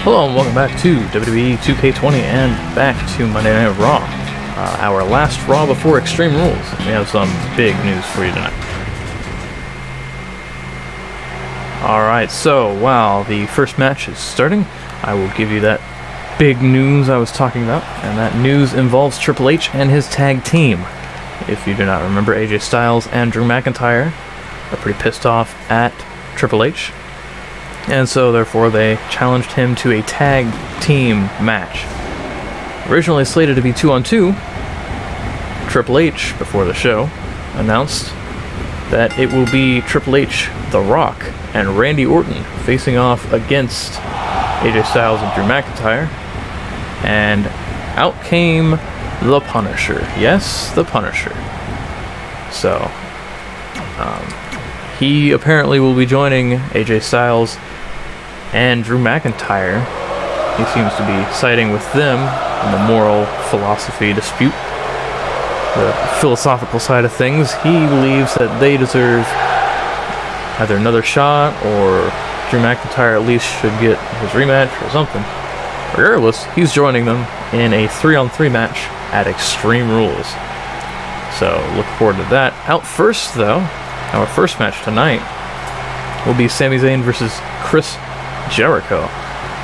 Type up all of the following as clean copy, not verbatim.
Hello and welcome back to WWE 2K20 and back to Monday Night Raw. Our last Raw before Extreme Rules. We have some big news for you tonight. Alright, so while the first match is starting, I will give you that big news I was talking about, and that news involves Triple H and his tag team. If you do not remember, AJ Styles and Drew McIntyre are pretty pissed off at Triple H. And so, therefore, they challenged him to a tag team match. Originally slated to be 2-on-2, Triple H, before the show, announced that it will be Triple H, The Rock, and Randy Orton facing off against AJ Styles and Drew McIntyre. And out came The Punisher. Yes, The Punisher. So, he apparently will be joining AJ Styles and Drew McIntyre. He seems to be siding with them in the moral philosophy dispute. The philosophical side of things, he believes that they deserve either another shot or Drew McIntyre at least should get his rematch or something. Regardless, he's joining them in a 3-on-3 match at Extreme Rules. So look forward to that. Out first, though, our first match tonight will be Sami Zayn versus Chris Jericho.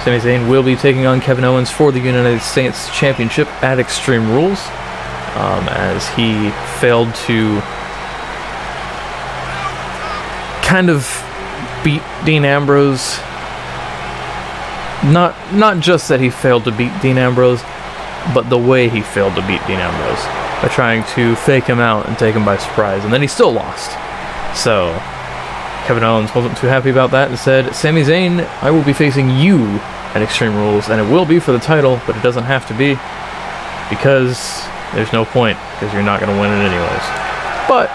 Sami Zayn will be taking on Kevin Owens for the United States Championship at Extreme Rules, as he failed to kind of beat Dean Ambrose. Not just that he failed to beat Dean Ambrose, but the way he failed to beat Dean Ambrose, by trying to fake him out and take him by surprise, and then he still lost. So Kevin Owens wasn't too happy about that and said, Sami Zayn, I will be facing you at Extreme Rules, and it will be for the title, but it doesn't have to be, because there's no point, because you're not going to win it anyways. But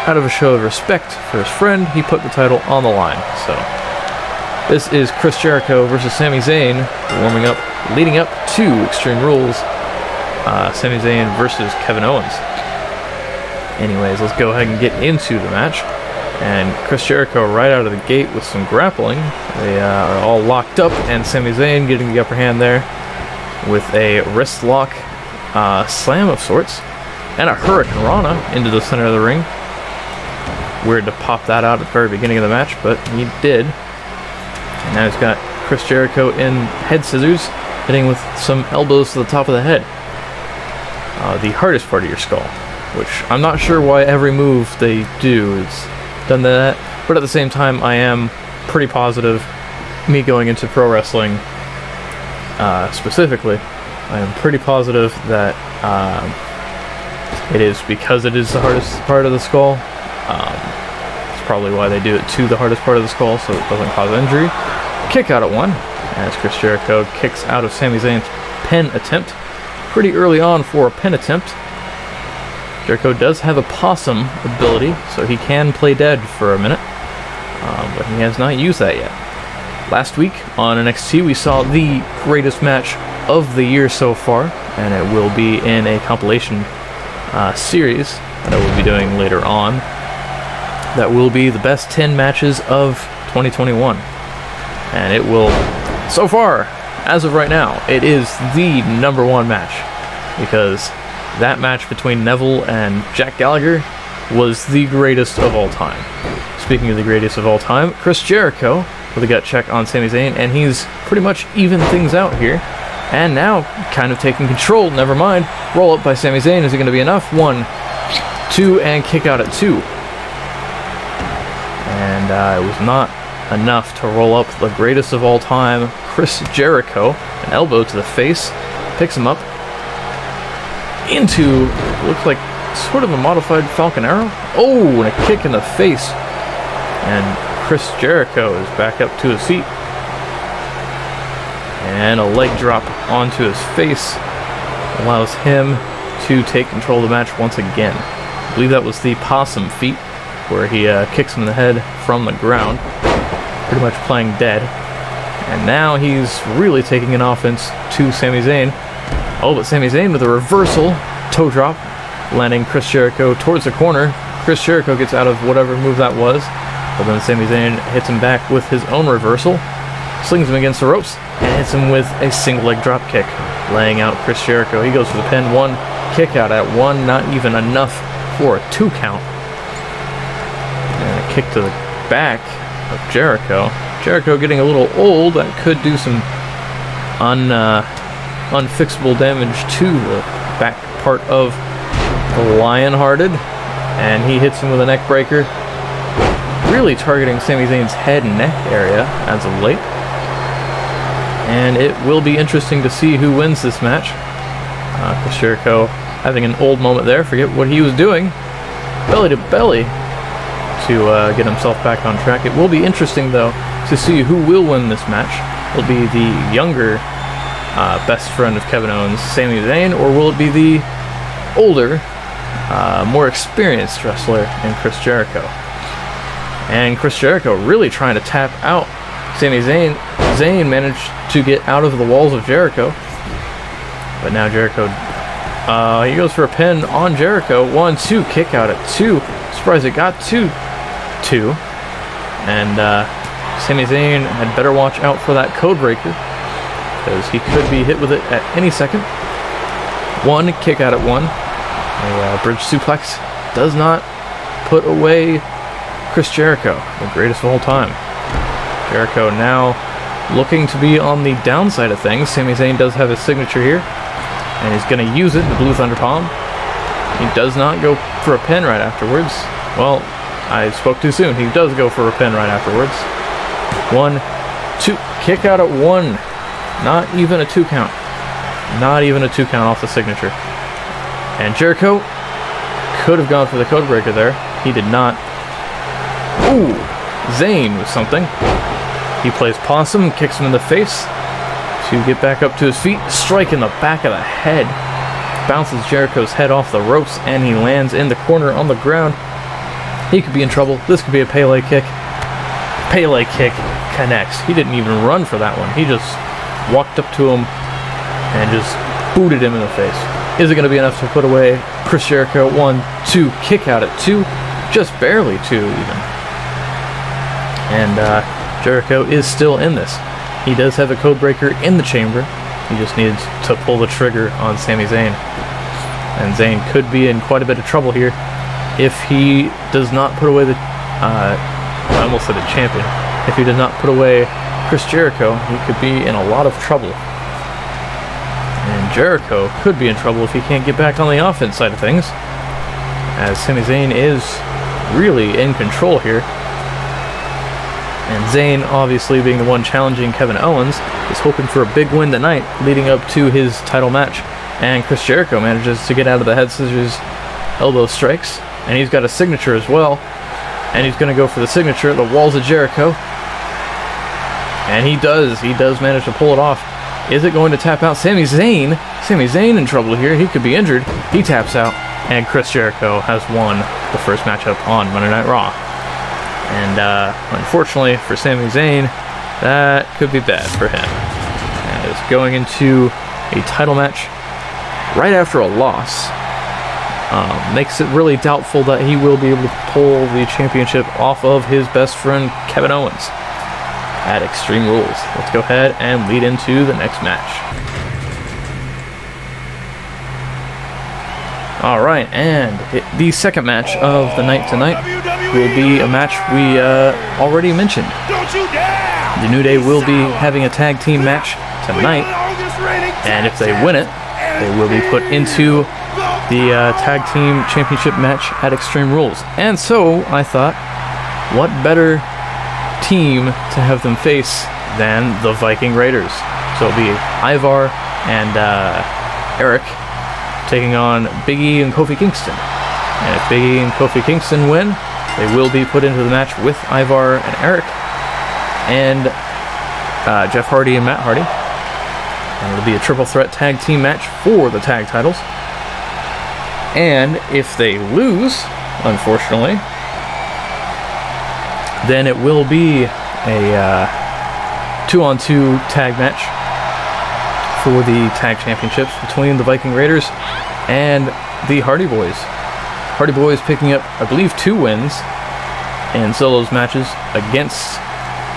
out of a show of respect for his friend, he put the title on the line. So this is Chris Jericho versus Sami Zayn, warming up, leading up to Extreme Rules. Sami Zayn versus Kevin Owens. Anyways, let's go ahead and get into the match. And Chris Jericho right out of the gate with some grappling. They are all locked up, and Sami Zayn getting the upper hand there with a wrist lock slam of sorts, and a Hurricane Rana into the center of the ring. Weird to pop that out at the very beginning of the match, but he did. And now he's got Chris Jericho in head scissors, hitting with some elbows to the top of the head. The hardest part of your skull, which I'm not sure why every move they do is done that, but at the same time, I am pretty positive, me going into pro wrestling specifically, I am pretty positive that it is because it is the hardest part of the skull. It's probably why they do it to the hardest part of the skull, so it doesn't cause injury. Kick out at one, as Chris Jericho kicks out of Sami Zayn's pin attempt. Pretty early on for a pin attempt. Jericho does have a possum ability, so he can play dead for a minute, but he has not used that yet. Last week on NXT, we saw the greatest match of the year so far, and it will be in a compilation series that I will be doing later on. That will be the best 10 matches of 2021. And it will, so far, as of right now, it is the #1 match, because that match between Neville and Jack Gallagher was the greatest of all time. Speaking of the greatest of all time, Chris Jericho with a gut check on Sami Zayn, and he's pretty much evened things out here. And now, kind of taking control, never mind. Roll up by Sami Zayn, is it going to be enough? 1, 2, and kick out at 2. And it was not enough to roll up the greatest of all time, Chris Jericho. An elbow to the face, picks him up into, looks like sort of a modified Falcon Arrow. Oh, and a kick in the face. And Chris Jericho is back up to his feet. And a leg drop onto his face allows him to take control of the match once again. I believe that was the possum feat, where he kicks him in the head from the ground, pretty much playing dead. And now he's really taking an offense to Sami Zayn. Oh, but Sami Zayn with a reversal toe drop, landing Chris Jericho towards the corner. Chris Jericho gets out of whatever move that was, but then Sami Zayn hits him back with his own reversal. slings him against the ropes, and hits him with a single leg drop kick, laying out Chris Jericho. He goes for the pin. 1 kick out at 1, not even enough for a 2 count. And a kick to the back of Jericho. Jericho getting a little old. That could do some unfixable damage to the back part of the Lionhearted. And he hits him with a neck breaker, really targeting Sami Zayn's head and neck area as of late. And it will be interesting to see who wins this match. Chris Jericho having an old moment there, forget what he was doing, belly to belly, to get himself back on track. It will be interesting, though, to see who will win this match. Will it be the younger best friend of Kevin Owens, Sami Zayn, or will it be the older, more experienced wrestler in Chris Jericho? And Chris Jericho really trying to tap out Sami Zayn. Zayn managed to get out of the walls of Jericho, but now Jericho, he goes for a pin on Jericho. 1-2, kick out at 2. Surprised it got 2. And Sami Zayn had better watch out for that code breaker, because he could be hit with it at any second. 1 kick out at 1. A bridge suplex does not put away Chris Jericho, the greatest of all time. Jericho now looking to be on the downside of things. Sami Zayn does have his signature here, and he's going to use it, the Blue Thunder Palm. He does not go for a pin right afterwards. Well, I spoke too soon. He does go for a pin right afterwards. 1, 2, kick out at 1. Not even a 2 count. Not even a 2 count off the signature. And Jericho could have gone for the code breaker there. He did not. Ooh, Zayn with something. He plays possum, kicks him in the face to get back up to his feet. Strike in the back of the head. Bounces Jericho's head off the ropes, and he lands in the corner on the ground. He could be in trouble. This could be a Pele kick. Pele kick connects. He didn't even run for that one. He just walked up to him and just booted him in the face. Is it going to be enough to put away Chris Jericho? 1, 2, kick out at 2. Just barely 2 even. And Jericho is still in this. He does have a code breaker in the chamber. He just needs to pull the trigger on Sami Zayn. And Zayn could be in quite a bit of trouble here if he does not put away the... I almost said the champion. If he does not put away Chris Jericho, he could be in a lot of trouble. And Jericho could be in trouble if he can't get back on the offense side of things, as Sami Zayn is really in control here. And Zayn, obviously being the one challenging Kevin Owens, is hoping for a big win tonight leading up to his title match. And Chris Jericho manages to get out of the head scissors elbow strikes, and he's got a signature as well. And he's going to go for the signature at the walls of Jericho. And he does manage to pull it off. Is it going to tap out Sami Zayn? Sami Zayn in trouble here. He could be injured. He taps out, and Chris Jericho has won the first matchup on Monday Night Raw. And unfortunately for Sami Zayn, that could be bad for him, as going into a title match right after a loss makes it really doubtful that he will be able to pull the championship off of his best friend Kevin Owens at Extreme Rules. Let's go ahead and lead into the next match. Alright, and the second match of the night tonight will be a match we already mentioned. The New Day will be having a tag team match tonight, and if they win it, they will be put into the tag team championship match at Extreme Rules. And so I thought, what better team to have them face than the Viking Raiders? So it'll be Ivar and Eric taking on Big E and Kofi Kingston. And if Big E and Kofi Kingston win, they will be put into the match with Ivar and Eric and Jeff Hardy and Matt Hardy. And it'll be a triple threat tag team match for the tag titles. And if they lose, unfortunately, then it will be a 2-on-2 tag match for the tag championships between the Viking Raiders and the Hardy Boys. Hardy Boys picking up, I believe, 2 wins in solos matches against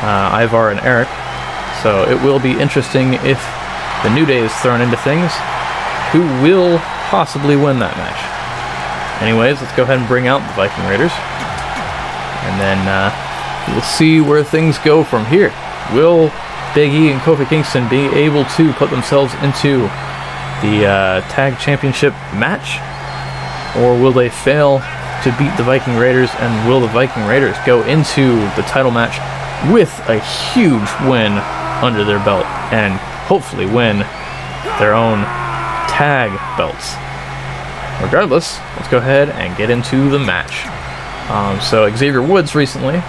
Ivar and Eric. So it will be interesting if the New Day is thrown into things. Who will possibly win that match? Anyways, let's go ahead and bring out the Viking Raiders. And then we'll see where things go from here. Will Big E and Kofi Kingston be able to put themselves into the Tag Championship match? Or will they fail to beat the Viking Raiders? And will the Viking Raiders go into the title match with a huge win under their belt and hopefully win their own tag belts? Regardless, let's go ahead and get into the match. So Xavier Woods recently,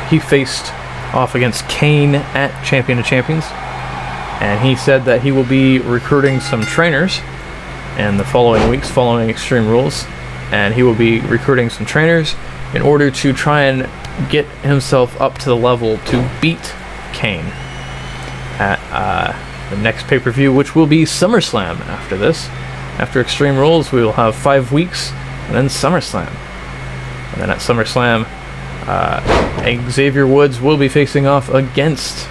he faced off against Kane at Champion of Champions, and he said that he will be recruiting some trainers in the following weeks following Extreme Rules, and he will be recruiting some trainers in order to try and get himself up to the level to beat Kane at the next pay-per-view, which will be SummerSlam after this. After Extreme Rules, we will have 5 weeks, and then SummerSlam. And then at SummerSlam, Xavier Woods will be facing off against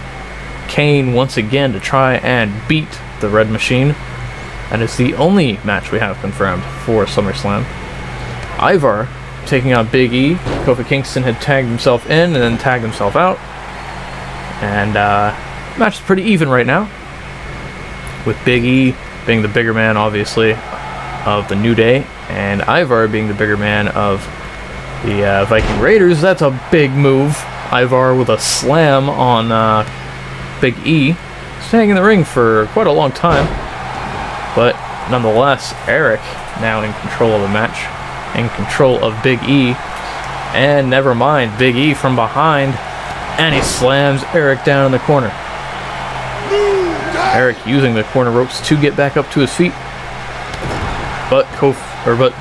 Kane once again to try and beat the Red Machine. That is the only match we have confirmed for SummerSlam. Ivar taking on Big E. Kofi Kingston had tagged himself in and then tagged himself out. And match is pretty even right now, with Big E being the bigger man, obviously, of the New Day, and Ivar being the bigger man of the Viking Raiders. That's a big move. Ivar with a slam on Big E, staying in the ring for quite a long time. But nonetheless, Eric now in control of the match, in control of Big E, and never mind, Big E from behind, and he slams Eric down in the corner. Eric using the corner ropes to get back up to his feet, but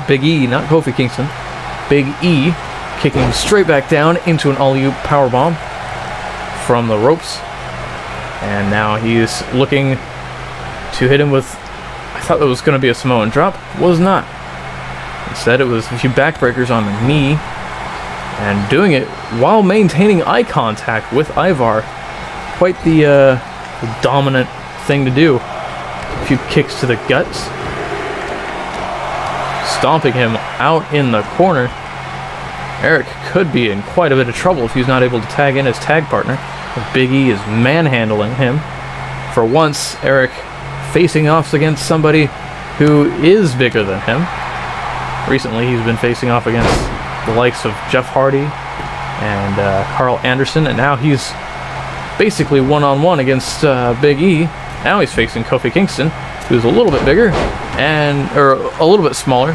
Big E, not Kofi Kingston, Big E kicking straight back down into an all-you powerbomb from the ropes, and now he's looking to hit him with, I thought it was going to be a Samoan drop, was not. Instead, it was a few backbreakers on the knee, and doing it while maintaining eye contact with Ivar. Quite the dominant thing to do. A few kicks to the guts, stomping him out in the corner. Eric could be in quite a bit of trouble if he's not able to tag in his tag partner. Big E is manhandling him. For once, Eric facing off against somebody who is bigger than him. Recently, he's been facing off against the likes of Jeff Hardy and Carl Anderson, and now he's basically one-on-one against Big E. Now he's facing Kofi Kingston, who's a little bit bigger, or a little bit smaller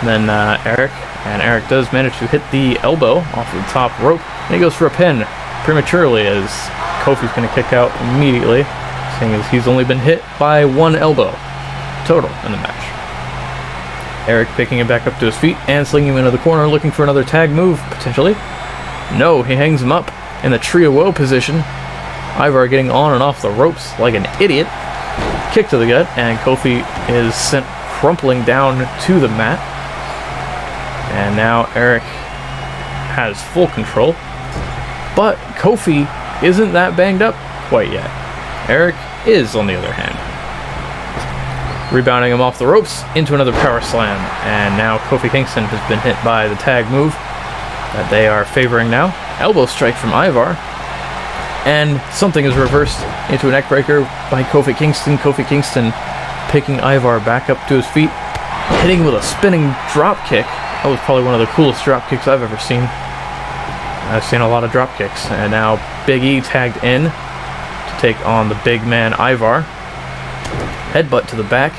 than Eric. And Eric does manage to hit the elbow off the top rope, and he goes for a pin prematurely as Kofi's going to kick out immediately, seeing as he's only been hit by one elbow total in the match. Eric picking him back up to his feet and slinging him into the corner, looking for another tag move, potentially. No, he hangs him up in the Tree of Woe position. Ivar getting on and off the ropes like an idiot. Kick to the gut, and Kofi is sent crumpling down to the mat. And now Eric has full control. But Kofi isn't that banged up quite yet. Eric is, on the other hand. Rebounding him off the ropes into another power slam. And now Kofi Kingston has been hit by the tag move that they are favoring now. Elbow strike from Ivar. And something is reversed into a neckbreaker by Kofi Kingston. Kofi Kingston picking Ivar back up to his feet, hitting him with a spinning drop kick. That was probably one of the coolest drop kicks I've ever seen. I've seen a lot of drop kicks. And now Big E tagged in to take on the big man Ivar. Headbutt to the back.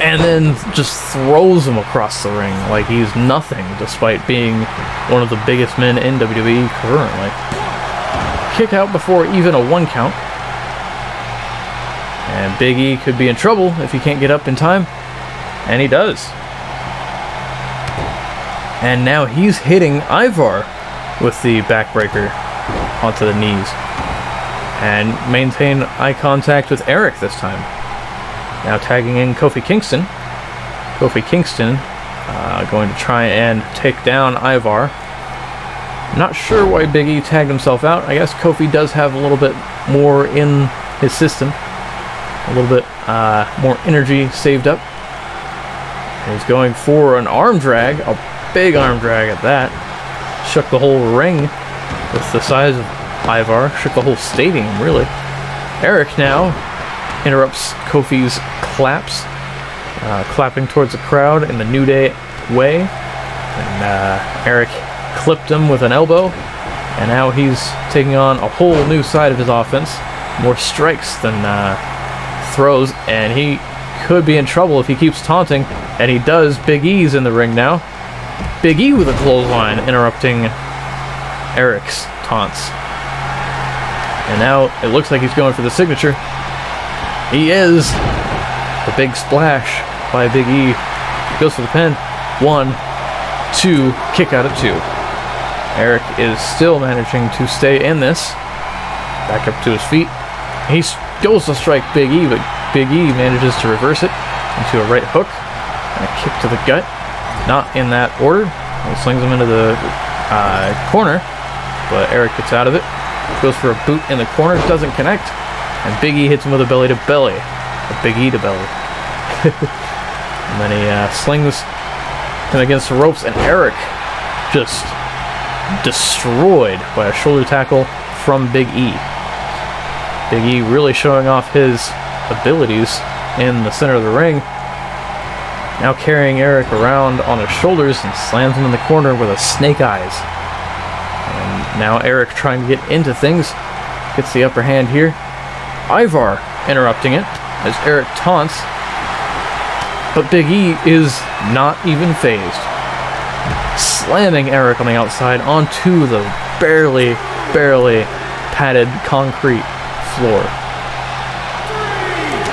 And then just throws him across the ring like he's nothing, despite being one of the biggest men in WWE currently. Kick out before even a 1 count. And Big E could be in trouble if he can't get up in time. And he does. And now he's hitting Ivar with the backbreaker onto the knees. And maintain eye contact with Eric this time. Now tagging in Kofi Kingston. Kofi Kingston going to try and take down Ivar. Not sure why Big E tagged himself out. I guess Kofi does have a little bit more in his system. A little bit more energy saved up. He's going for an arm drag. A big arm drag at that. Shook the whole ring with the size of Ivar. Shook the whole stadium, really. Eric now interrupts Kofi's claps. Clapping towards the crowd in the New Day way. And Eric clipped him with an elbow. And now he's taking on a whole new side of his offense. More strikes than throws. And he could be in trouble if he keeps taunting. And he does. Big E's in the ring now. Big E with a clothesline interrupting Eric's taunts. And now it looks like he's going for the signature. He is. The big splash by Big E. Goes for the pin. 1, 2, kick out at 2. Eric is still managing to stay in this. Back up to his feet. He goes to strike Big E, but Big E manages to reverse it into a right hook and a kick to the gut. Not in that order. He slings him into the corner, but Eric gets out of it. Goes for a boot in the corner, doesn't connect, and Big E hits him with a belly to belly. A Big E to belly. And then he slings him against the ropes, and Eric just destroyed by a shoulder tackle from Big E. Big E really showing off his abilities in the center of the ring. Now carrying Eric around on his shoulders and slams him in the corner with a snake eyes. And now Eric trying to get into things. Gets the upper hand here. Ivar interrupting it as Eric taunts. But Big E is not even phased. Slamming Eric on the outside onto the barely padded concrete floor.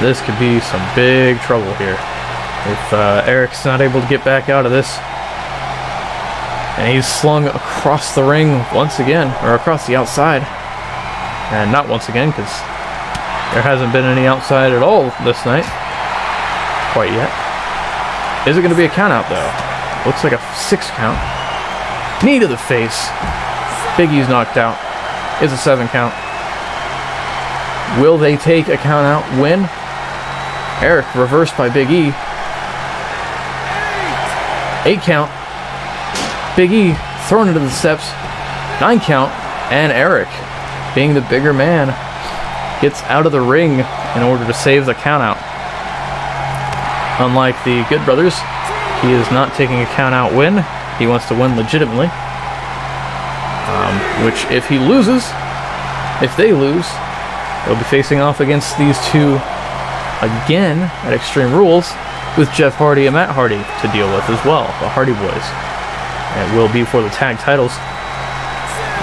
This could be some big trouble here. If Eric's not able to get back out of this. And he's slung across the ring once again, or across the outside. And not once again, because there hasn't been any outside at all this night. Quite yet. Is it going to be a count out though? Looks like a 6 count. Knee to the face. Big E's knocked out. It's a 7 count. Will they take a count out win? Eric reversed by Big E. 8 count. Big E thrown into the steps. 9 count. And Eric, being the bigger man, gets out of the ring in order to save the count out. Unlike the Good Brothers, he is not taking a count out win. He wants to win legitimately. Which if he loses, if they lose, they'll be facing off against these two again at Extreme Rules with Jeff Hardy and Matt Hardy to deal with as well, the Hardy Boys. And it will be for the tag titles.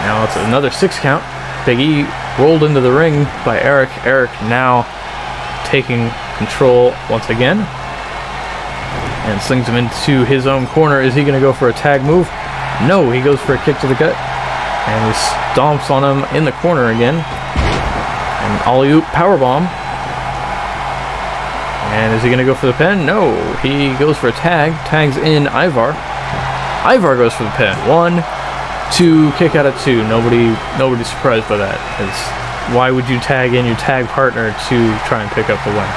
Now it's another 6 count. Big E rolled into the ring by Eric. Eric now taking control once again. And slings him into his own corner. Is he going to go for a tag move? No, he goes for a kick to the gut. And he stomps on him in the corner again. And alley-oop powerbomb. And is he going to go for the pin? No, he goes for a tag. Tags in Ivar. Ivar goes for the pin. 1, 2, kick out at 2. Nobody's surprised by that. It's, why would you tag in your tag partner to try and pick up the win?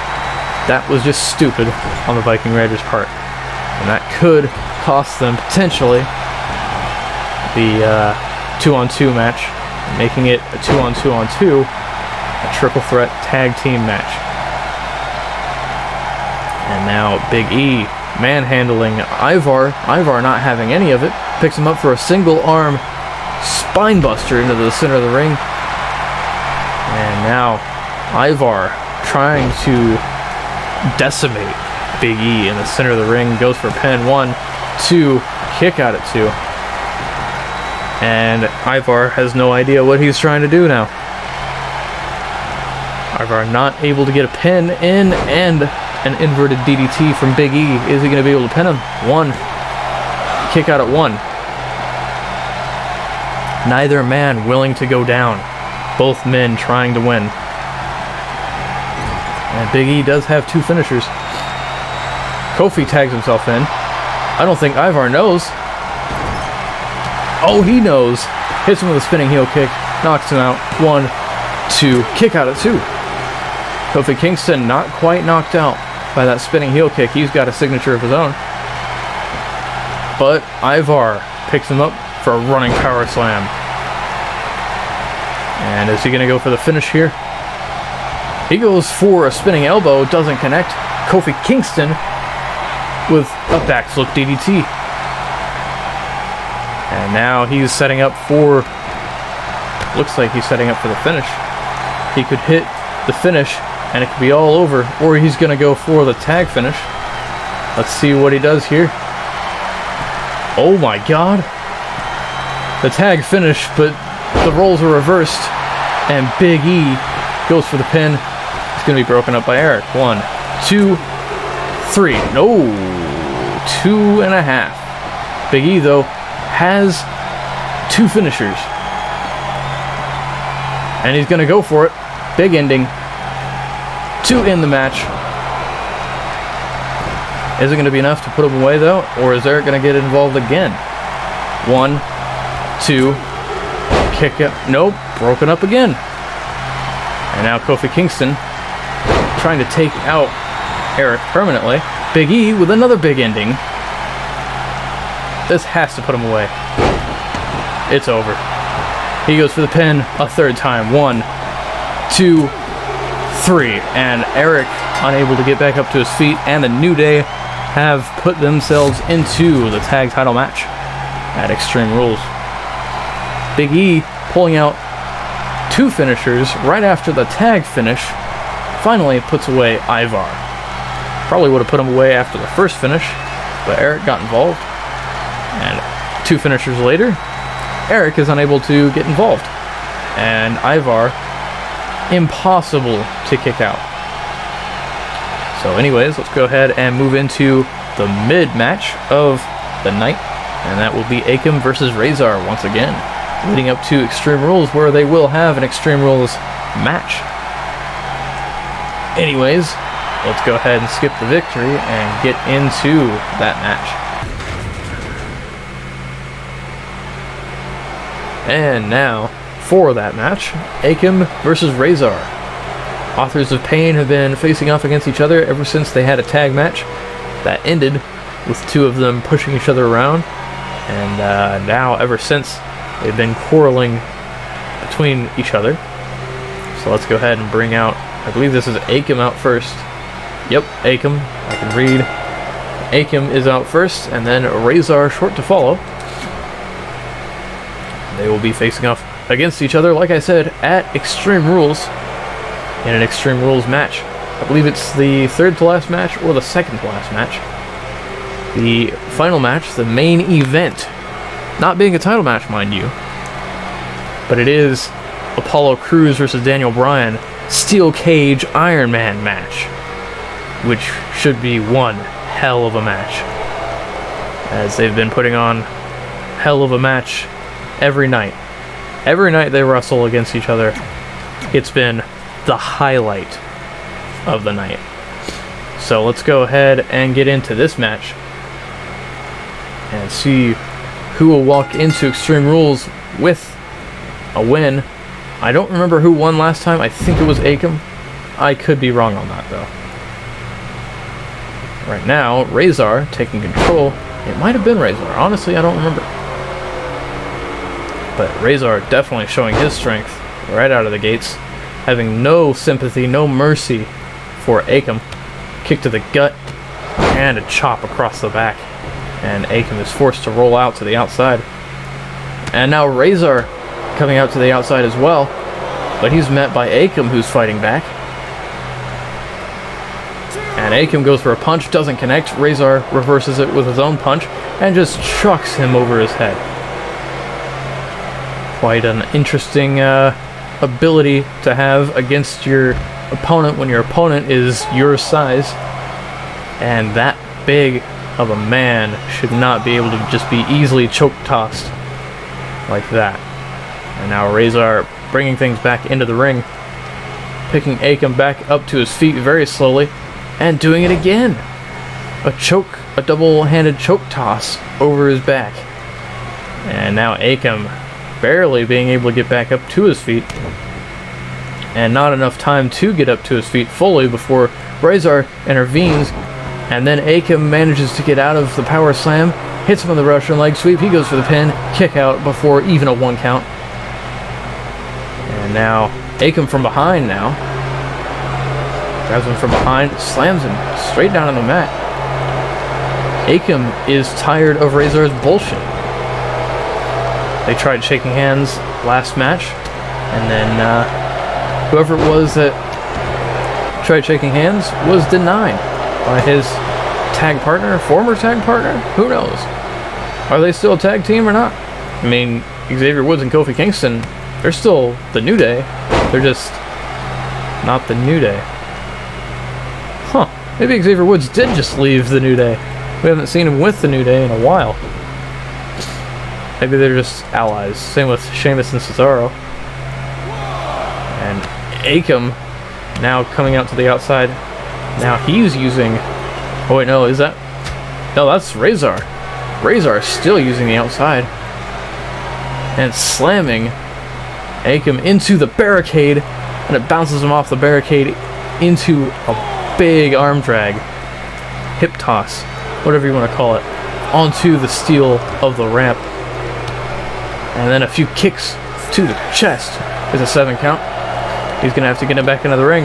That was just stupid on the Viking Raiders' part. And that could cost them potentially the 2-on-2 match, making it a 2-on-2-on-2, a triple threat tag team match. And now Big E manhandling Ivar. Ivar not having any of it. Picks him up for a single arm spine buster into the center of the ring. And now Ivar trying to decimate Big E in the center of the ring. Goes for pin. 1, 2, kick out at 2. And Ivar has no idea what he's trying to do now. Ivar not able to get a pin in, and an inverted DDT from Big E. Is he going to be able to pin him? 1. Kick out at 1. Neither man willing to go down. Both men trying to win. And Big E does have 2 finishers. Kofi tags himself in. I don't think Ivar knows. Oh, he knows. hits him with a spinning heel kick, knocks him out. 1, 2, kick out at 2. Kofi Kingston not quite knocked out by that spinning heel kick. He's got a signature of his own. But Ivar picks him up for a running power slam. And is he going to go for the finish here? He goes for a spinning elbow, doesn't connect. Kofi Kingston with a backflip DDT. And now he's setting up for... Looks like he's setting up for the finish. He could hit the finish and it could be all over, or he's going to go for the tag finish. Let's see what he does here. Oh my god. The tag finish, but the roles are reversed. And Big E goes for the pin. It's going to be broken up by Eric. 1, 2, 3. No. 2.5. Big E, though, has 2 finishers. And he's going to go for it. Big ending to end the match. Is it going to be enough to put him away, though? Or is Eric going to get involved again? 1, 2, kick it. Nope, broken up again. And now Kofi Kingston trying to take out Eric permanently. Big E with another big ending. This has to put him away. It's over. He goes for the pin a third time. 1, 2, 3. And Eric unable to get back up to his feet, and the New Day have put themselves into the tag title match at Extreme Rules. Big E pulling out 2 finishers right after the tag finish finally puts away Ivar. Probably would have put him away after the first finish, but Eric got involved. And 2 finishers later, Eric is unable to get involved. And Ivar, impossible to kick out. So anyways, let's go ahead and move into the mid-match of the night. And that will be Akam versus Razor once again, leading up to Extreme Rules, where they will have an Extreme Rules match. Anyways, let's go ahead and skip the victory and get into that match. And now, for that match, Akam versus Razor. Authors of Pain have been facing off against each other ever since they had a tag match that ended with 2 of them pushing each other around. And now, ever since, they've been quarreling between each other. So let's go ahead and bring out, I believe this is Akam out first. Yep, Akam. I can read. Akam is out first, and then Razor short to follow. They will be facing off against each other, like I said, at Extreme Rules, in an Extreme Rules match. I believe it's the 3rd to last match or the 2nd to last match. The final match, the main event, not being a title match, mind you, but it is Apollo Crews versus Daniel Bryan Steel Cage Iron Man match, which should be one hell of a match, as they've been putting on hell of a match every night. Every night they wrestle against each other. It's been the highlight of the night. So let's go ahead and get into this match and see who will walk into Extreme Rules with a win. I don't remember who won last time. I think it was Akam. I could be wrong on that, though. Right now, Razor taking control. It might have been Razor. Honestly, I don't remember. But Razor definitely showing his strength right out of the gates, having no sympathy, no mercy for Akam. Kick to the gut and a chop across the back. And Akam is forced to roll out to the outside. And now Razor coming out to the outside as well, but he's met by Akam, who's fighting back. And Akam goes for a punch, doesn't connect. Razor reverses it with his own punch and just chucks him over his head. Quite an interesting ability to have against your opponent when your opponent is your size. And that big of a man should not be able to just be easily choke tossed like that. And now Razor bringing things back into the ring, picking Akam back up to his feet very slowly, and doing it again. A double-handed choke toss over his back. And now Akam barely being able to get back up to his feet. And not enough time to get up to his feet fully before Razor intervenes. And then Akam manages to get out of the power slam, hits him on the Russian leg sweep. He goes for the pin, kick out before even a 1 count. And now Akam from behind now. Grabs him from behind, slams him straight down on the mat. Akam is tired of Razor's bullshit. They tried shaking hands last match, and then whoever it was that tried shaking hands was denied by his tag partner, former tag partner. Who knows? Are they still a tag team or not? I mean, Xavier Woods and Kofi Kingston, they're still the New Day. They're just not the New Day. Huh. Maybe Xavier Woods did just leave the New Day. We haven't seen him with the New Day in a while. Maybe they're just allies. Same with Sheamus and Cesaro. And Akam now coming out to the outside. Now he's using... Oh wait, no, is that... No, that's Razor. Razor still using the outside. And slamming Akam into the barricade. And it bounces him off the barricade into a big arm drag. Hip toss. Whatever you want to call it. Onto the steel of the ramp. And then a few kicks to the chest. Is a 7 count. He's going to have to get him back into the ring.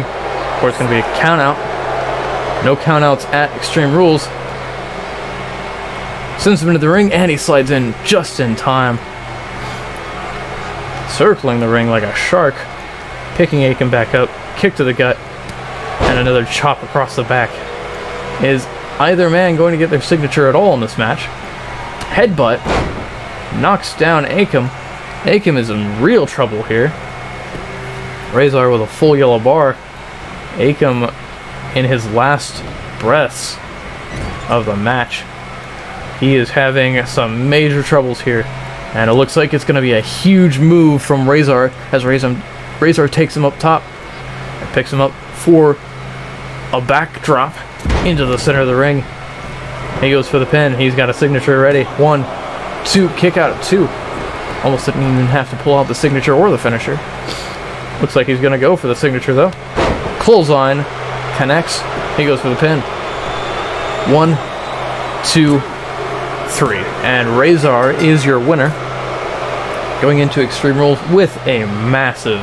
Or it's going to be a count out. No count outs at Extreme Rules. Sends him into the ring and he slides in just in time. Circling the ring like a shark. Picking Akam back up. Kick to the gut. And another chop across the back. Is either man going to get their signature at all in this match? Headbutt. Knocks down Akam. Akam is in real trouble here. Razor with a full yellow bar. Akam in his last breaths of the match. He is having some major troubles here. And it looks like it's going to be a huge move from Razor as Razor takes him up top and picks him up for a backdrop into the center of the ring. He goes for the pin. He's got a signature ready. 1, 2, kick out at 2. Almost didn't even have to pull out the signature or the finisher. Looks like he's going to go for the signature though. Clothesline connects. He goes for the pin. 1, 2, 3. And Razor is your winner. Going into Extreme Rules with a massive,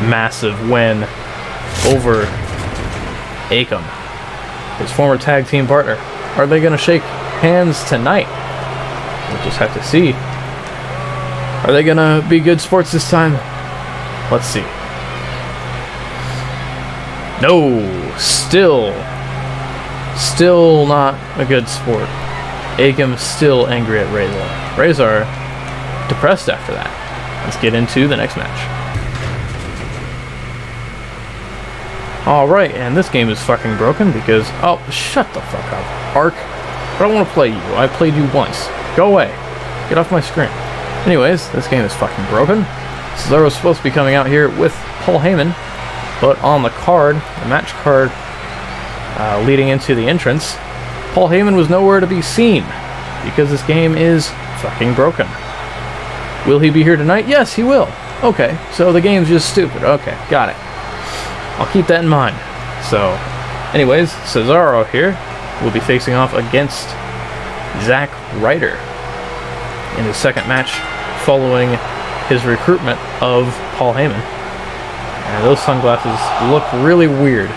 massive win over Akam, his former tag team partner. Are they going to shake hands tonight? We'll just have to see. Are they going to be good sports this time? Let's see. No, still not a good sport. Akam still angry at Razor. Razor depressed after that. Let's get into the next match. Alright, and this game is fucking broken because... Oh, shut the fuck up. Arc, I don't want to play you. I played you once. Go away. Get off my screen. Anyways, this game is fucking broken. Cesaro's supposed to be coming out here with Paul Heyman, but on the card, the match card leading into the entrance, Paul Heyman was nowhere to be seen because this game is fucking broken. Will he be here tonight? Yes, he will. Okay, so the game's just stupid. Okay, got it. I'll keep that in mind. So, anyways, Cesaro here will be facing off against Zack Ryder in his second match following his recruitment of Paul Heyman. And those sunglasses look really weird.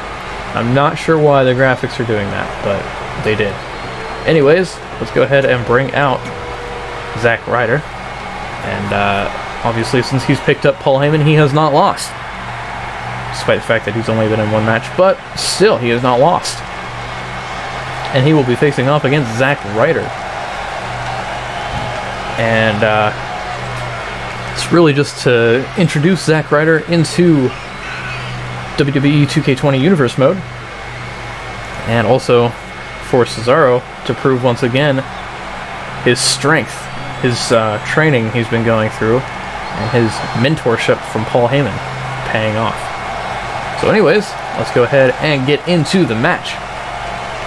I'm not sure why the graphics are doing that, but they did. Anyways, let's go ahead and bring out Zack Ryder. And obviously, since he's picked up Paul Heyman, he has not lost. Despite the fact that he's only been in one match, but still, he has not lost. And he will be facing off against Zack Ryder. And it's really just to introduce Zack Ryder into WWE 2K20 Universe mode. And also for Cesaro to prove once again his strength, his training he's been going through, and his mentorship from Paul Heyman paying off. So anyways, let's go ahead and get into the match.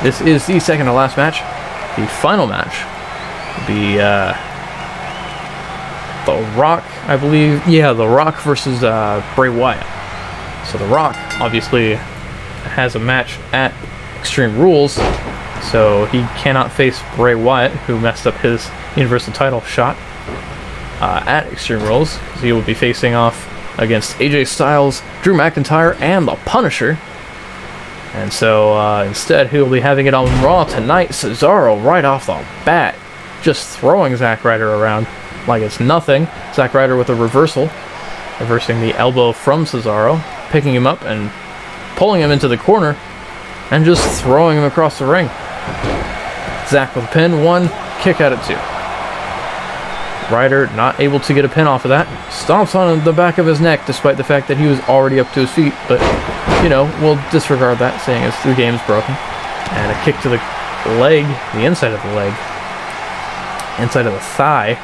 This is the second to last match. The final match will be The Rock, I believe. Yeah, The Rock versus Bray Wyatt. So The Rock obviously has a match at Extreme Rules, so he cannot face Bray Wyatt, who messed up his Universal title shot at Extreme Rules. So he will be facing off against AJ Styles, Drew McIntyre, and The Punisher. And so instead, he will be having it on Raw tonight. Cesaro right off the bat, just throwing Zack Ryder around like it's nothing. Zack Ryder with a reversal, reversing the elbow from Cesaro, picking him up and pulling him into the corner, and just throwing him across the ring. Zack with a pin, 1, kick out at 2. Ryder not able to get a pin off of that. Stomps on the back of his neck despite the fact that he was already up to his feet, but, you know, we'll disregard that, seeing as the game's broken. And a kick to the leg, the inside of the leg, inside of the thigh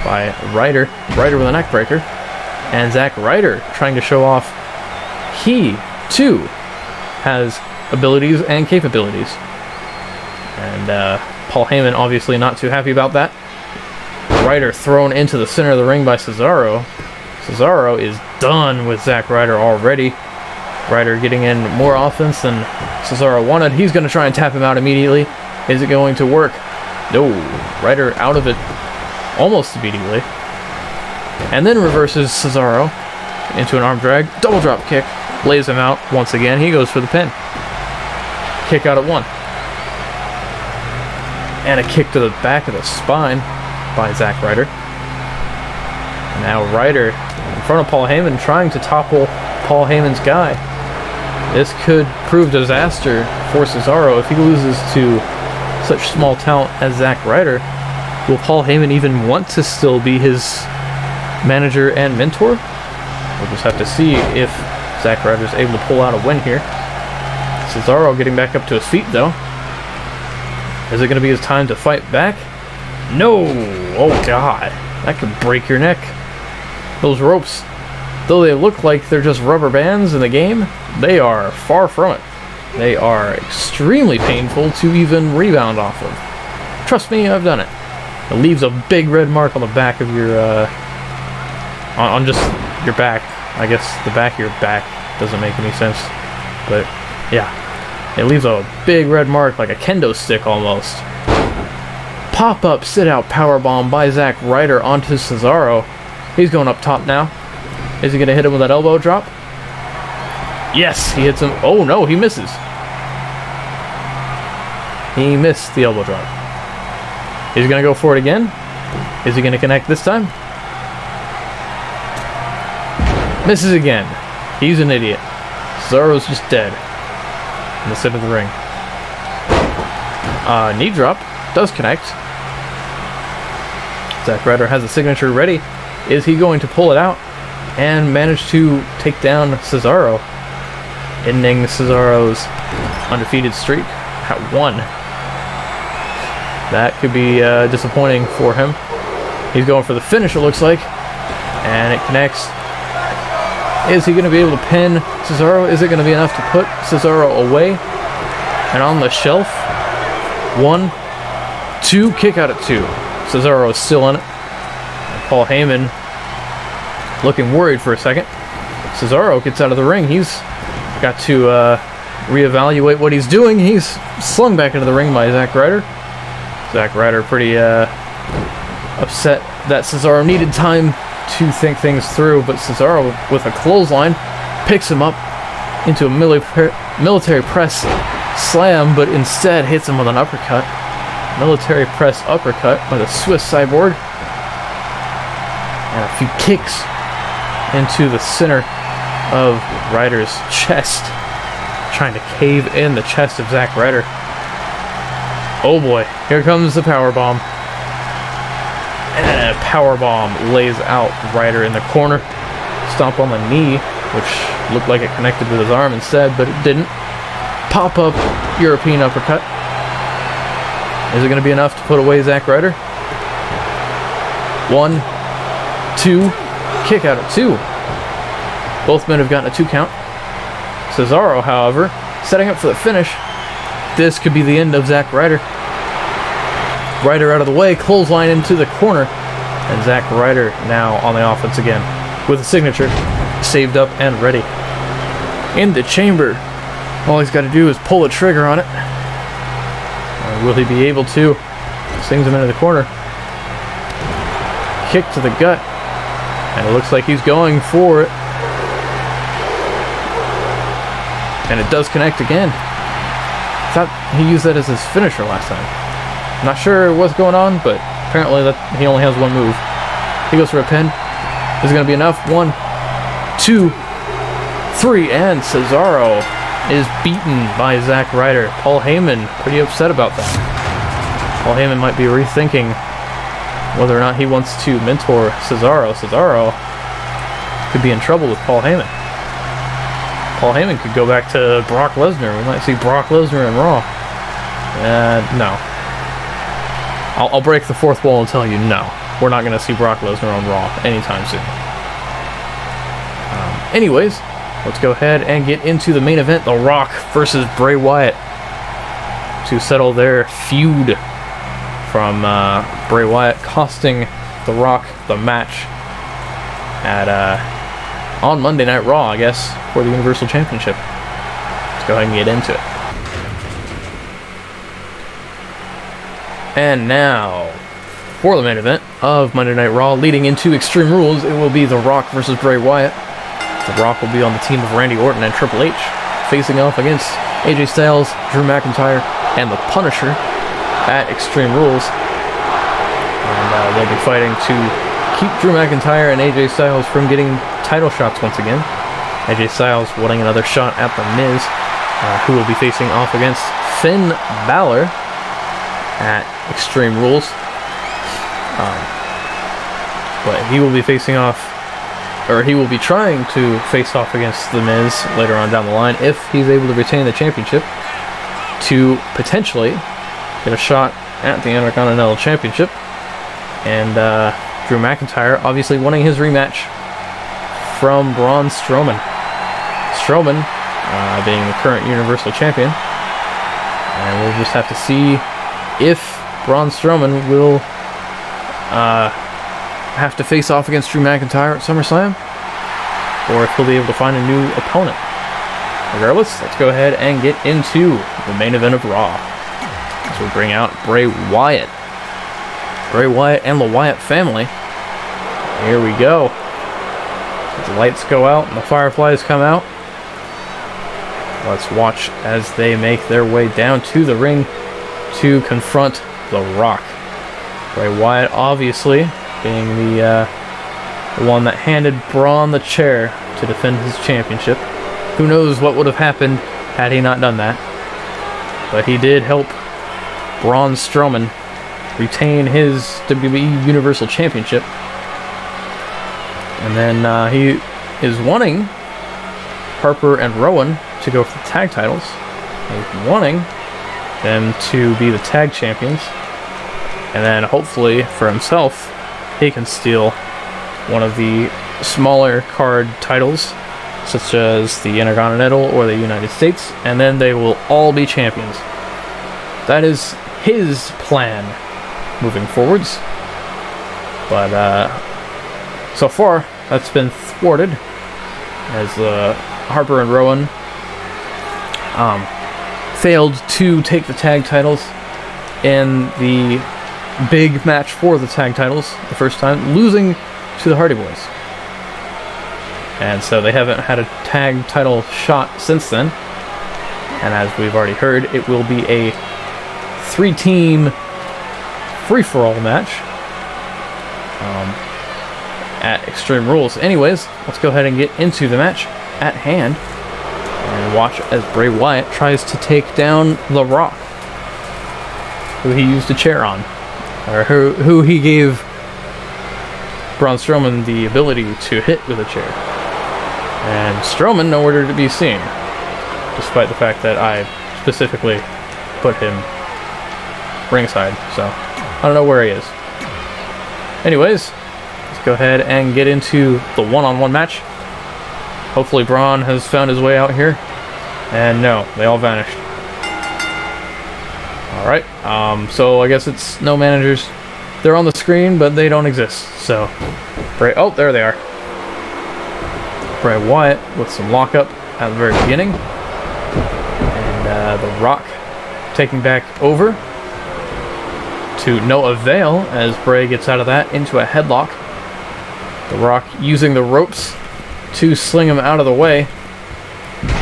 by Ryder. Ryder with a neck breaker. And Zack Ryder trying to show off he, too, has abilities and capabilities. And Paul Heyman obviously not too happy about that. Ryder thrown into the center of the ring by Cesaro. Cesaro is done with Zack Ryder already. Ryder getting in more offense than Cesaro wanted. He's going to try and tap him out immediately. Is it going to work? No. Ryder out of it almost immediately. And then reverses Cesaro into an arm drag. Double drop kick. Lays him out once again. He goes for the pin. Kick out at 1. And a kick to the back of the spine by Zack Ryder. And now Ryder in front of Paul Heyman, trying to topple Paul Heyman's guy. This could prove disaster for Cesaro if he loses to such small talent as Zack Ryder. Will Paul Heyman even want to still be his manager and mentor? We'll just have to see if Zack Ryder is able to pull out a win here. Cesaro getting back up to his feet, though. Is it going to be his time to fight back? No! Oh, God. That could break your neck. Those ropes, though they look like they're just rubber bands in the game, they are far from it. They are extremely painful to even rebound off of. Trust me, I've done it. It leaves a big red mark on the back of your, on just your back. I guess the back of your back doesn't make any sense. But, yeah. It leaves a big red mark, like a kendo stick almost. Pop-up sit-out powerbomb by Zack Ryder onto Cesaro. He's going up top now. Is he going to hit him with that elbow drop? Yes, he hits him. Oh, no, he misses. He missed the elbow drop. He's going to go for it again. Is he going to connect this time? Misses again. He's an idiot. Cesaro's just dead in the center of the ring. Knee drop does connect. Zack Ryder has a signature ready. Is he going to pull it out and manage to take down Cesaro, ending Cesaro's undefeated streak at 1? That could be disappointing for him. He's going for the finish, it looks like, and it connects. Is he going to be able to pin Cesaro? Is it going to be enough to put Cesaro away and on the shelf? 1, 2, kick out at 2. Cesaro is still in it. Paul Heyman looking worried for a second. Cesaro gets out of the ring. He's got to reevaluate what he's doing. He's slung back into the ring by Zack Ryder. Zack Ryder pretty upset that Cesaro needed time to think things through, but Cesaro with a clothesline picks him up into a military press slam, but instead hits him with an uppercut. Military press uppercut by the Swiss Cyborg. And a few kicks into the center of Ryder's chest, trying to cave in the chest of Zack Ryder. Oh boy, here comes the powerbomb. And a powerbomb lays out Ryder in the corner. Stomp on the knee, which looked like it connected with his arm instead, but it didn't. Pop-up European uppercut. Is it going to be enough to put away Zack Ryder? 1, 2, kick out at 2. Both men have gotten a 2 count. Cesaro, however, setting up for the finish. This could be the end of Zack Ryder. Ryder out of the way, clothesline into the corner. And Zack Ryder now on the offense again with a signature saved up and ready. In the chamber. All he's got to do is pull the trigger on it. Will he be able to? Sings him into the corner. Kick to the gut. And it looks like he's going for it. And it does connect again. I thought he used that as his finisher last time. Not sure what's going on, but apparently that he only has one move. He goes for a pin. Is it going to be enough? 1, 2, 3, and Cesaro is beaten by Zack Ryder. Paul Heyman pretty upset about that. Paul Heyman might be rethinking whether or not he wants to mentor Cesaro. Cesaro could be in trouble with Paul Heyman. Paul Heyman could go back to Brock Lesnar. We might see Brock Lesnar in Raw. No. I'll break the fourth wall and tell you no. We're not going to see Brock Lesnar on Raw anytime soon. Anyways, let's go ahead and get into the main event. The Rock versus Bray Wyatt to settle their feud from Bray Wyatt costing The Rock the match at on Monday Night Raw, I guess, for the Universal Championship. Let's go ahead and get into it. And now, for the main event of Monday Night Raw, leading into Extreme Rules, it will be The Rock versus Bray Wyatt. The Rock will be on the team of Randy Orton and Triple H, facing off against AJ Styles, Drew McIntyre, and The Punisher at Extreme Rules. And they'll be fighting to keep Drew McIntyre and AJ Styles from getting title shots once again. AJ Styles wanting another shot at The Miz, who will be facing off against Finn Balor at Extreme Rules. But he will be facing off, or he will be trying to face off against The Miz later on down the line if he's able to retain the championship to potentially get a shot at the Intercontinental Championship. And Drew McIntyre obviously wanting his rematch from Braun Strowman. Strowman being the current Universal Champion. And we'll just have to see if Braun Strowman will have to face off against Drew McIntyre at SummerSlam, or if he'll be able to find a new opponent. Regardless, let's go ahead and get into the main event of Raw, as we bring out Bray Wyatt. Bray Wyatt and the Wyatt family. Here we go. The lights go out and the fireflies come out. Let's watch as they make their way down to the ring to confront The Rock. Bray Wyatt obviously being the one that handed Braun the chair to defend his championship. Who knows what would have happened had he not done that. But he did help Braun Strowman retain his WWE Universal Championship. And then he is wanting Harper and Rowan to go for the tag titles. He's wanting them to be the tag champions. And then hopefully for himself, he can steal one of the smaller card titles, such as the Intercontinental or the United States, and then they will all be champions. That is his plan moving forwards. But so far, that's been thwarted, as Harper and Rowan failed to take the tag titles in the big match for the tag titles the first time, losing to the Hardy Boys. And so they haven't had a tag title shot since then. And as we've already heard, it will be a 3-team free-for-all match at Extreme Rules. Anyways, let's go ahead and get into the match at hand and watch as Bray Wyatt tries to take down The Rock, who he used a chair on, or who he gave Braun Strowman the ability to hit with a chair. And Strowman nowhere to be seen, despite the fact that I specifically put him ringside, so I don't know where he is. Anyways, let's go ahead and get into the one-on-one match. Hopefully Braun has found his way out here. And no, they all vanished. Alright, so I guess it's no managers They're on the screen, but they don't exist. So, oh, there they are. Bray Wyatt with some lockup at the very beginning. And The Rock taking back over to no avail as Bray gets out of that into a headlock. The Rock using the ropes to sling him out of the way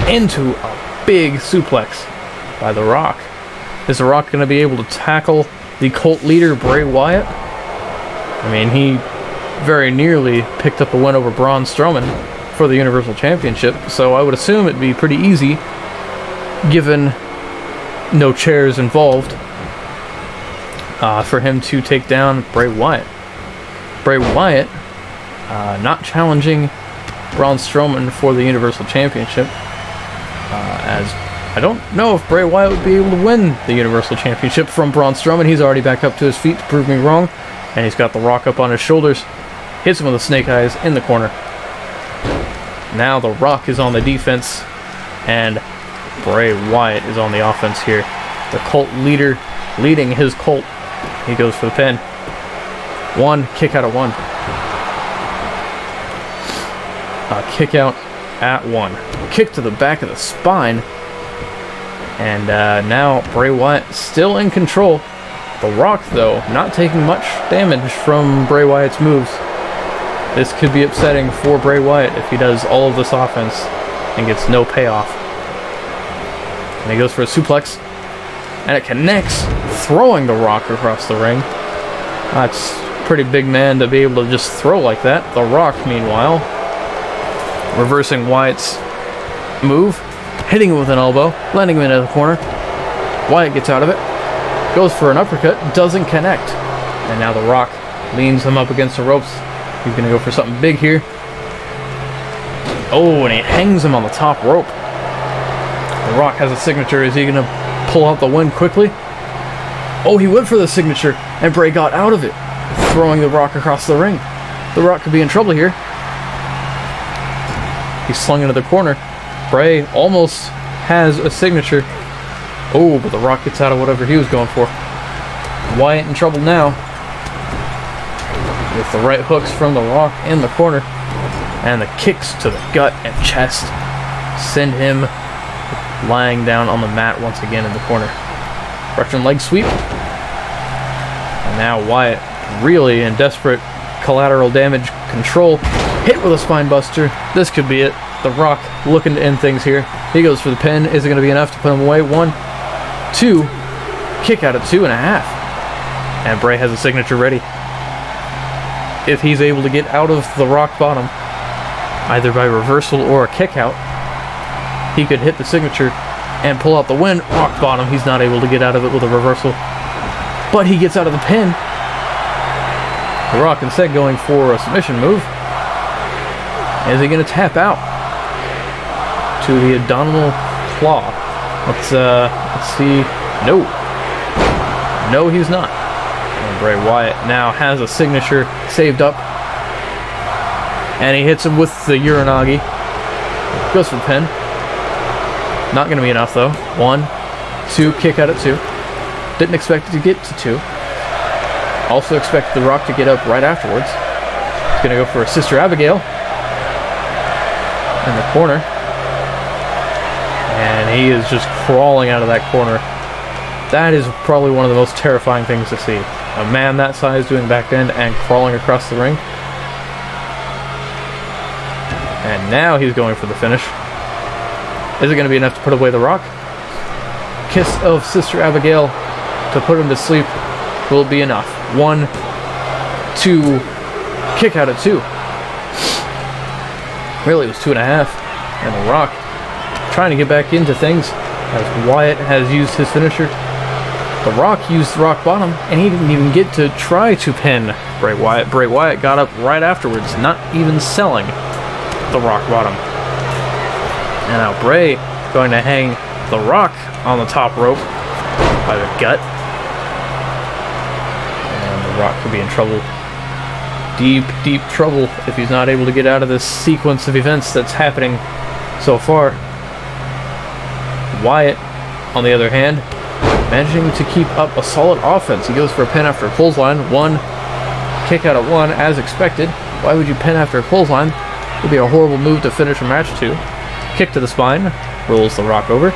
into a big suplex by The Rock. Is The Rock going to be able to tackle the cult leader Bray Wyatt? I mean, he very nearly picked up a win over Braun Strowman for the Universal Championship, so I would assume it'd be pretty easy, given no chairs involved, for him to take down Bray Wyatt. Bray Wyatt not challenging Braun Strowman for the Universal Championship, as I don't know if Bray Wyatt would be able to win the Universal Championship from Braun Strowman. He's already back up to his feet to prove me wrong, and he's got The Rock up on his shoulders, hits him with the snake eyes in the corner. Now The Rock is on the defense, and Bray Wyatt is on the offense here. The cult leader leading his cult. He goes for the pin. One, kick out at one. Kick out at one. Kick to the back of the spine. And now Bray Wyatt still in control. The Rock, though, not taking much damage from Bray Wyatt's moves. This could be upsetting for Bray Wyatt if he does all of this offense and gets no payoff. And he goes for a suplex, and it connects, throwing The Rock across the ring. That's a pretty big man to be able to just throw like that. The Rock, meanwhile, reversing Wyatt's move, hitting him with an elbow, landing him into the corner. Wyatt gets out of it, goes for an uppercut, doesn't connect. And now The Rock leans him up against the ropes. He's going to go for something big here. Oh, and he hangs him on the top rope. The Rock has a signature. Is he going to pull out the win quickly? Oh, he went for the signature, and Bray got out of it, throwing The Rock across the ring. The Rock could be in trouble here. He's slung into the corner. Bray almost has a signature. Oh, but The Rock gets out of whatever he was going for. Wyatt in trouble now, with the right hooks from The Rock in the corner, and the kicks to the gut and chest send him lying down on the mat once again in the corner. Russian leg sweep. And now Wyatt really in desperate collateral damage control. Hit with a spine buster. This could be it. The Rock looking to end things here. He goes for the pin. Is it going to be enough to put him away? 1, 2. Kick out at 2.5. And Bray has a signature ready. If he's able to get out of the rock bottom, either by reversal or a kick out, he could hit the signature and pull out the win. Rock bottom, he's not able to get out of it with a reversal, but he gets out of the pin. The Rock instead going for a submission move. Is he going to tap out to the abdominal claw? Let's see. No, he's not. And Bray Wyatt now has a signature saved up, and he hits him with the Uranagi. Goes for the pin. Not going to be enough though. 1, 2, kick out at 2. Didn't expect it to get to 2. Also expected The Rock to get up right afterwards. He's going to go for a Sister Abigail in the corner, and he is just crawling out of that corner. That is probably one of the most terrifying things to see. A man that size doing back end and crawling across the ring. And now he's going for the finish. Is it going to be enough to put away The Rock? Kiss of Sister Abigail to put him to sleep will be enough. 1, 2, kick out at 2. Really, it was 2.5. And The Rock trying to get back into things as Wyatt has used his finisher. The Rock used the rock bottom, and he didn't even get to try to pin Bray Wyatt. Bray Wyatt got up right afterwards, not even selling the rock bottom. And now Bray going to hang The Rock on the top rope by the gut. And The Rock could be in trouble. Deep, deep trouble if he's not able to get out of this sequence of events that's happening so far. Wyatt, on the other hand, managing to keep up a solid offense. He goes for a pin after a clothesline. 1, Kick out at 1, as expected. Why would you pin after a clothesline? It would be a horrible move to finish a match too. Kick to the spine. Rolls the Rock over.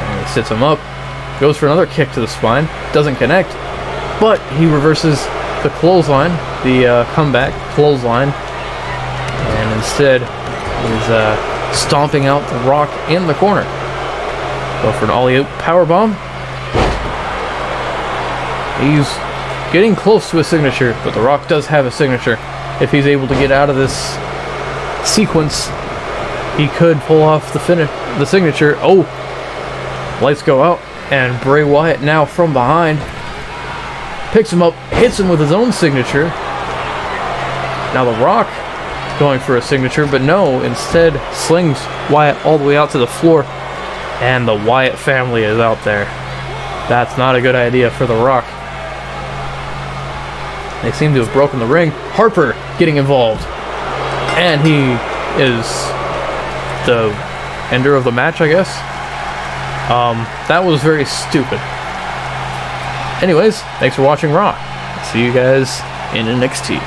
And he sits him up. Goes for another kick to the spine. Doesn't connect. But he reverses the clothesline. The comeback clothesline. And instead is stomping out the Rock in the corner. Go for an alley-oop powerbomb. He's getting close to a signature, but the Rock does have a signature. If he's able to get out of this sequence, he could pull off the signature. Oh, lights go out, and Bray Wyatt now from behind picks him up, hits him with his own signature. Now the Rock going for a signature, but no, instead slings Wyatt all the way out to the floor, and the Wyatt family is out there. That's not a good idea for the Rock. They seem to have broken the ring. Harper getting involved, and he is the ender of the match, I guess. That was very stupid. Anyways, thanks for watching Raw. See you guys in NXT.